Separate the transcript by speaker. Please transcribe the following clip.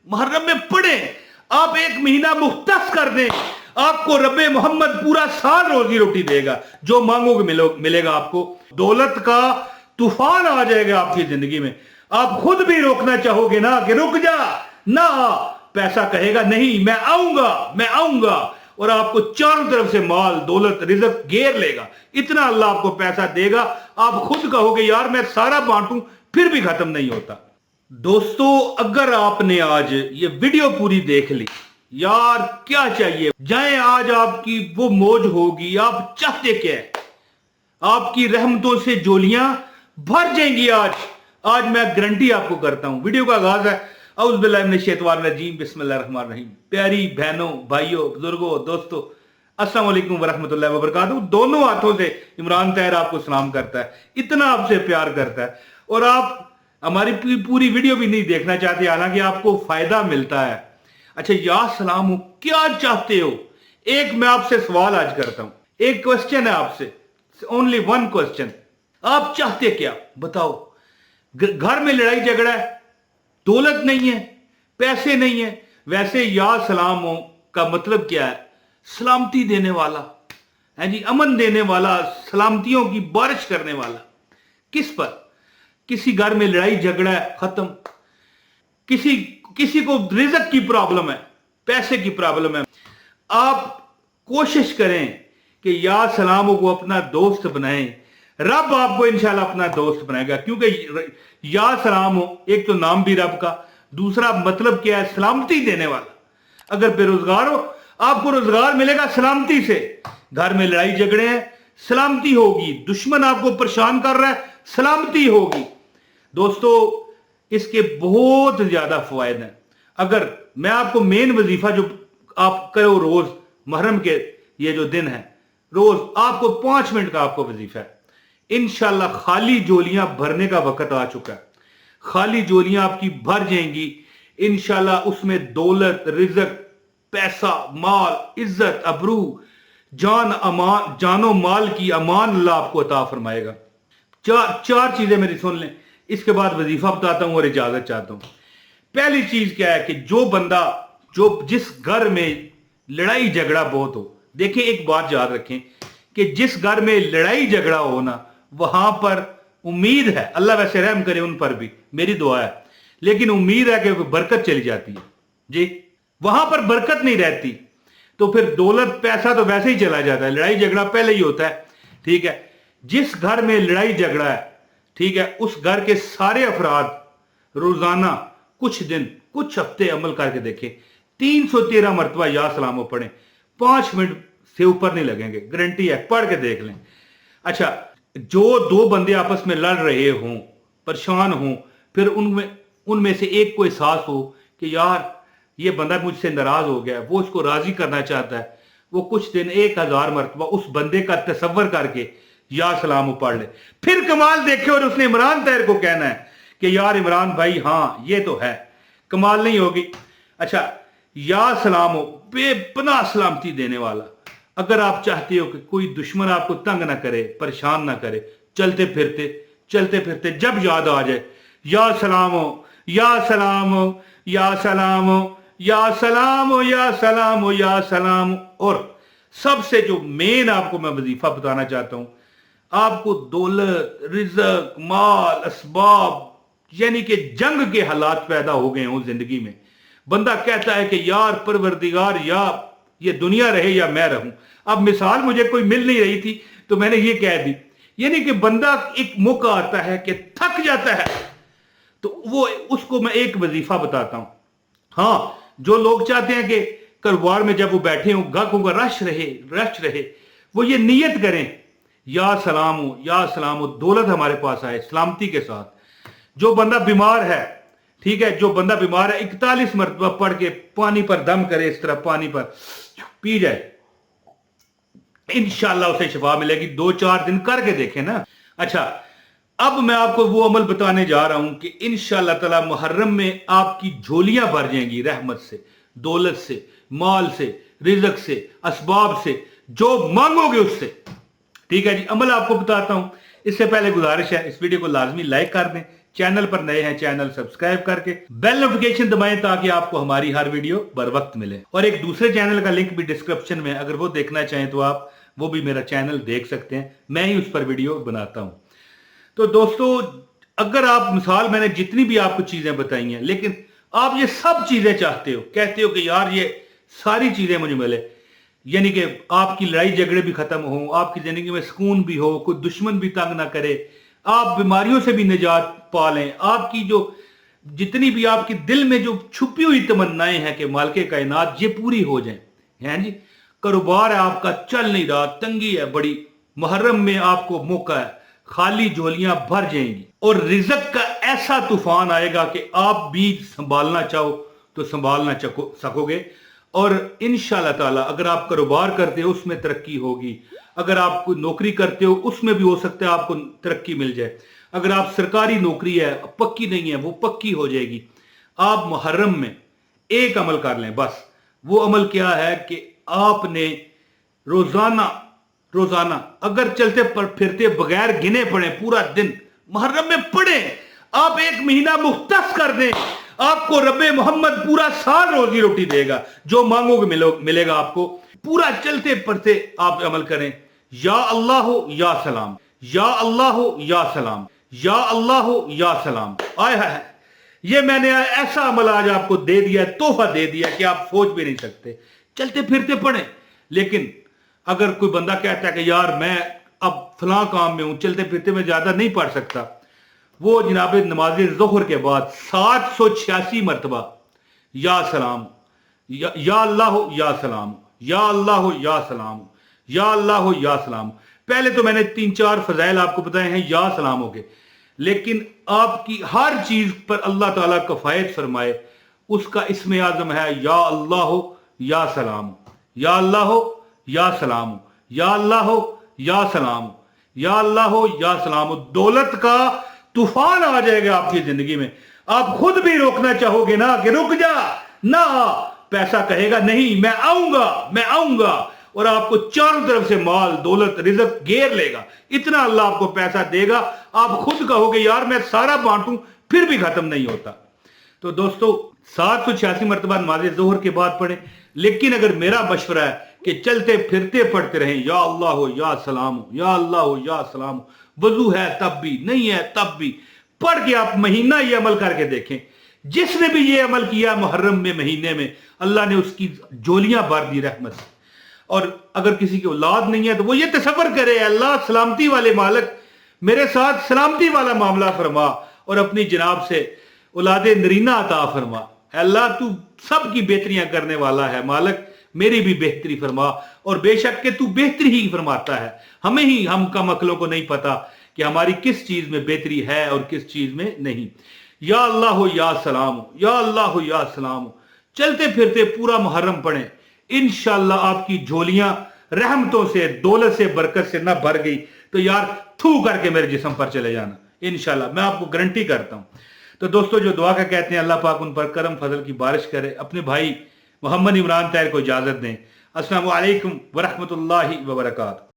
Speaker 1: मुहर्रम में पढ़ें, आप एक महीना मुख्तस कर दें, आपको रब्बे मोहम्मद पूरा साल रोजी रोटी देगा, जो मांगोगे मिलेगा आपको। दौलत का तूफान आ जाएगा आपकी जिंदगी में, आप खुद भी रोकना चाहोगे ना कि रुक जा ना, पैसा कहेगा नहीं मैं आऊंगा मैं आऊंगा, और आपको चारों तरफ से माल दौलत रिज़्क घेर लेगा। इतना अल्लाह आपको पैसा देगा, आप खुद कहोगे यार मैं सारा बांटूं फिर भी खत्म नहीं होता। दोस्तों, अगर आपने आज ये वीडियो पूरी देख ली, यार क्या चाहिए, जाए आज आपकी वो मौज होगी। आप चाहते क्या है? आपकी रहमतों से झोलियां भर जाएंगी आज मैं गारंटी आपको करता हूं। वीडियो का आगाज है औज़ बिल्लाहि मिनश शैतानिर रजीम, बिस्मिल्लाहिर रहमानिर रहीम। प्यारी बहनों, भाइयों, बुजुर्गों, दोस्तों, अस्सलाम वालेकुम वरहमतुल्लाहि वबरकातुहू। दोनों हाथों से इमरान तैयर आपको सलाम करता है, इतना आपसे प्यार करता है, और आप हमारी पूरी वीडियो भी नहीं देखना चाहते, हालांकि आपको फायदा मिलता है। अच्छा, या सलाम हो, क्या चाहते हो? एक मैं आपसे सवाल आज करता हूं, एक क्वेश्चन है आपसे, ओनली वन क्वेश्चन। आप चाहते क्या? बताओ। घर में लड़ाई झगड़ा है, दौलत नहीं है, पैसे नहीं है, वैसे या सलाम हो का मतलब क्या है? सलामती देने वाला है जी, अमन देने वाला, सलामतियों की बारिश करने वाला। किस पर? किसी घर में लड़ाई झगड़ा है, खत्म। किसी को रिज़्क की प्रॉब्लम है, पैसे की प्रॉब्लम है, आप कोशिश करें कि या सलाम को अपना दोस्त बनाएं, रब आपको इंशाल्लाह अपना दोस्त बनाएगा। क्योंकि या सलाम हो, एक तो नाम भी रब का, दूसरा मतलब क्या है? सलामती देने वाला। अगर बेरोजगार हो, आपको रोजगार मिलेगा सलामती से। घर में लड़ाई झगड़े हैं, सलामती होगी। दुश्मन आपको परेशान कर रहा है, सलामती होगी। दोस्तों, इसके बहुत ज्यादा फायदे हैं। अगर मैं आपको मेन वजीफा जो आप करो रोज, मुहर्रम के ये जो दिन है, रोज आपको 5 मिनट का आपको वजीफा है। इंशाल्लाह खाली झोलियां भरने का वक्त आ चुका है, खाली झोलियां आपकी भर जाएंगी इंशाल्लाह। उसमें दौलत, रिज़्क, पैसा, माल, इज्जत, अबरू, जानो माल की अमान अल्लाह आपको अता फरमाएगा। चार चीजें मेरी सुन लें, इसके बाद वजीफा बताता हूं और इजाजत चाहता हूं। पहली चीज क्या है कि जो बंदा जिस घर में लड़ाई झगड़ा बहुत हो, देखिए एक बात याद रखें कि जिस घर में लड़ाई झगड़ा हो ना, वहां पर उम्मीद है, अल्लाह वैसे रहम करे उन पर भी, मेरी दुआ है, लेकिन उम्मीद है कि बरकत चली जाती है जी। वहां पर बरकत नहीं रहती तो फिर दौलत पैसा तो वैसे ही चला जाता है, लड़ाई झगड़ा पहले ही होता है, ठीक है। जिस घर में लड़ाई झगड़ा है, ठीक है, उस घर के सारे अफराद रोजाना कुछ दिन, कुछ हफ्ते अमल करके देखें, 313 मरतबा या सलाम पढ़ें, 5 मिनट से ऊपर नहीं लगेंगे, गारंटी है, पढ़ के देख लें। अच्छा, जो दो बंदे आपस में लड़ रहे हों, परेशान हों, फिर उनमें से एक को एहसास हो कि यार ये बंदा मुझसे नाराज हो गया, वो उसको राजी करना चाहता है, वो कुछ दिन 1000 मरतबा उस बंदे का तसव्वुर करके या सलाम पढ़ ले, फिर कमाल देखे और उसने इमरान तैयर को कहना है कि यार इमरान भाई हाँ ये तो है, कमाल नहीं होगी। अच्छा, या सलाम हो बेपनाह सलामती देने वाला। अगर आप चाहते हो कि कोई दुश्मन आपको तंग ना करे, परेशान ना करे, चलते फिरते जब याद आ जाए या सलाम हो, या सलाम हो, या सलाम हो, या सलाम हो, या सलाम हो, या सलाम हो। और सबसे जो मेन आपको मैं वजीफा बताना चाहता हूं, आपको दौलत, रिज़्क, माल, असबाब, यानी कि जंग के हालात पैदा हो गए हों जिंदगी में, बंदा कहता है कि यार परवरदिगार, या ये दुनिया रहे या मैं रहूं। अब मिसाल मुझे कोई मिल नहीं रही थी तो मैंने ये कह दी, यानी कि बंदा एक मौका आता है कि थक जाता है, तो वो उसको मैं एक वजीफा बताता हूं। हाँ, जो लोग चाहते हैं कि कारोबार में जब वो बैठे हों, गाहकों का रश रहे, वो ये नियत करें या सलाम हो, या सलाम हो, दौलत हमारे पास आए सलामती के साथ। जो बंदा बीमार है, ठीक है, जो बंदा बीमार है 41 मरतबा पढ़ के पानी पर दम करे, इस तरह पानी पर पी जाए, इंशाल्लाह उसे शिफा मिलेगी। 2-4 दिन करके देखें ना। अच्छा, अब मैं आपको वो अमल बताने जा रहा हूं कि इंशाल्लाह ताला मुहर्रम में आपकी झोलियां भर जाएंगी रहमत से, दौलत से, माल से, रिज़्क से, असबाब से, जो मांगोगे उससे। ठीक है जी, अमल आपको बताता हूं। इससे पहले गुजारिश है, इस वीडियो को लाजमी लाइक कर दें, चैनल पर नए हैं चैनल सब्सक्राइब करके बेल नोटिफिकेशन दबाएं ताकि आपको हमारी हर वीडियो बर वक्त मिले। और एक दूसरे चैनल का लिंक भी डिस्क्रिप्शन में, अगर वो देखना चाहें तो आप वो भी मेरा चैनल देख सकते हैं, मैं ही उस पर वीडियो बनाता हूं। तो दोस्तों, अगर आप मिसाल, मैंने जितनी भी आपको चीजें बताई हैं, लेकिन आप ये सब चीजें चाहते हो, कहते हो कि यार ये सारी चीजें मुझे मिले, यानी कि आपकी लड़ाई झगड़े भी खत्म हो, आपकी जिंदगी में सुकून भी हो, कोई दुश्मन भी तंग ना करे, आप बीमारियों से भी निजात पा लें, आपकी जो जितनी भी आपकी दिल में जो छुपी हुई तमन्नाएं हैं कि मालिक कायनात ये पूरी हो जाएं, हैं जी। कारोबार है आपका चल नहीं रहा, तंगी है बड़ी, मुहर्रम में आपको मौका है, खाली झोलियां भर जाएंगी और रिज़्क का ऐसा तूफान आएगा कि आप भी संभालना चाहो तो संभाल ना सकोगे। और इंशाअल्लाह ताला अगर आप कारोबार करते हो उसमें तरक्की होगी, अगर आप कोई नौकरी करते हो उसमें भी हो सकता है आपको तरक्की मिल जाए, अगर आप सरकारी नौकरी है पक्की नहीं है वो पक्की हो जाएगी। आप मुहर्रम में एक अमल कर लें बस, वो अमल क्या है कि आपने रोजाना अगर चलते फिरते बगैर गिने पड़े पूरा दिन मुहर्रम में पढ़े, आप एक महीना मुख्तस कर दें, आपको रब्बे मोहम्मद पूरा साल रोजी रोटी देगा, जो मांगोगे मिलेगा आपको। पूरा चलते फिरते आप अमल करें, या अल्लाह या सलाम, या अल्लाह या सलाम, या अल्लाह या सलाम। आय है, ये मैंने ऐसा अमल आज आपको दे दिया, तोहफा दे दिया कि आप सोच भी नहीं सकते। चलते फिरते पढ़े। लेकिन अगर कोई बंदा कहता है कि यार मैं अब फलां काम में हूं, चलते फिरते मैं ज्यादा नहीं पढ़ सकता, वो जनाब नमाज ज़ोहर के बाद 786 मरतबा या सलाम, या अल्लाह या सलाम, या अल्लाह या सलाम, या अल्लाह या सलाम। पहले तो मैंने 3-4 फजाइल आपको बताए हैं या सलामों के, लेकिन आपकी हर चीज पर अल्लाह ताला कफायत फरमाए, उसका इसमें आजम है या अल्लाह या सलाम, या अल्लाह या सलाम, या अल्लाह या सलाम, या अल्लाह या सलाम। दौलत का तूफान आ जाएगा आपकी जिंदगी में, आप खुद भी रोकना चाहोगे ना कि रुक जा ना, पैसा कहेगा नहीं मैं आऊंगा मैं आऊंगा, और आपको चारों तरफ से माल दौलत रिज़्क घेर लेगा, इतना अल्लाह आपको पैसा देगा, आप खुद कहोगे यार मैं सारा बांटूं फिर भी खत्म नहीं होता। तो दोस्तों 786 मरतबा नमाज ज़ोहर के बाद पढ़ें। लेकिन अगर मेरा मशवरा है कि चलते फिरते पढ़ते रहें, या अल्लाह या सलाम, या अल्लाह या सलाम, वजू है तब भी, नहीं है तब भी, पढ़ के आप महीना ये अमल करके देखें। जिसने भी ये अमल किया मुहर्रम में महीने में, अल्लाह ने उसकी झोलियां भर दी रहमत से। और अगर किसी की औलाद नहीं है तो वो ये तसव्वुर करे, अल्लाह सलामती वाले मालिक मेरे साथ सलामती वाला मामला फरमा और अपनी जनाब से औलादे नरीना अता फरमा। अल्लाह तू सब की बेहतरियां करने वाला है, मालिक मेरी भी बेहतरी फरमा, और बेशक के तू बेहतरी ही फरमाता है। हमें ही, हम कम अक्लों को नहीं पता कि हमारी किस चीज में बेहतरी है और किस चीज में नहीं। या अल्लाह या सलाम, या अल्लाह या सलाम। चलते फिरते पूरा मुहर्रम पढ़ें, इंशाअल्लाह आपकी झोलियां रहमतों से, दौलत से, बरकत से ना भर गई तो यार थू करके मेरे जिस्म पर चले जाना, इंशाअल्लाह मैं आपको गारंटी करता हूं। तो दोस्तों जो दुआ का कहते हैं, अल्लाह पाक उन पर करम फजल की बारिश करे। अपने भाई मोहम्मद इमरान ताहिर को इजाजत दें। अस्सलामु अलैकुम व रहमतुल्लाहि व बरकातहू।